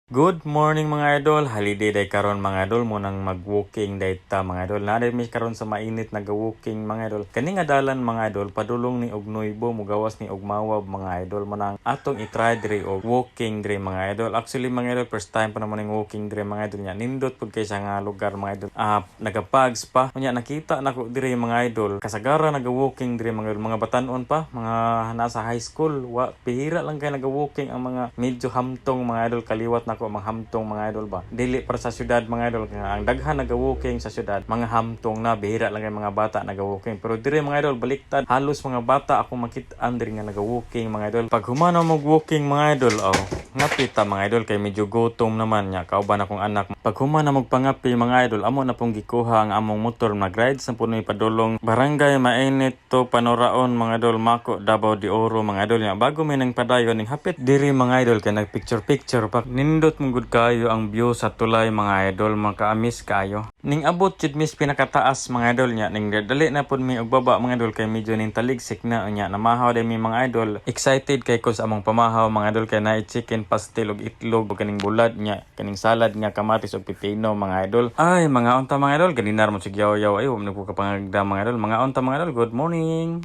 Good morning mga idol, holiday day karon mga idol mo nang mag-walking day ta mga idol. Na mi karon sa mainit nag-walking mga idol. Kani nga dalan mga idol padulong ni og Nuevo mugawas ni og Mawab mga idol mo nang atong i-try diri og walking diri mga idol. Actually mga idol first time pa naman ning walking diri mga idol nya. Nindot pud kay sa nga lugar mga idol. Nagapags pa. Unya nakita nako diri mga idol. Kasagara nag-walking diri mga idol. Mga batan-on pa, mga nasa high school. Pihira lang kay nag-walking ang mga medyo hamtong mga idol kaliwat na ako mga hamtong mga idol ba dili para sa syudad mga idol nga ang daghan naga-walking sa syudad mga hamtong na bihira lang kay mga bata naga-walking pero diri mga idol baliktad halos mga bata ako makit-an diri nga naga-walking mga idol pag humana mo walking mga idol ngapita mga idol kay medyo gutom naman nya kauban akong anak pag humana mo pangapi mga idol amo na pong gikuha ang among motor mag-ride sa punoy padulong barangay mainit to Panoraon mga idol Mako Davao de Oro mga idol nya bago may nang padayon ning hapit diri mga idol kay nag picture pa nindot mong good kayo ang view sa tulay mga idol makaamis kayo ning abot jud mis pinakataas mga idol nya ning dali na pud mi og baba mga idol kay medyo ning taligsik na nya namahaw day mi mga idol excited kay ko sa among pamahaw mga idol kay na chicken pastel og itlog ug kaning bulad nya kaning salad nga kamatis ug pipino mga idol ay mga unta mga idol ganina ra mo sigyaw-yaw ay mo ko kapangagda mga idol mga unta mga idol good morning.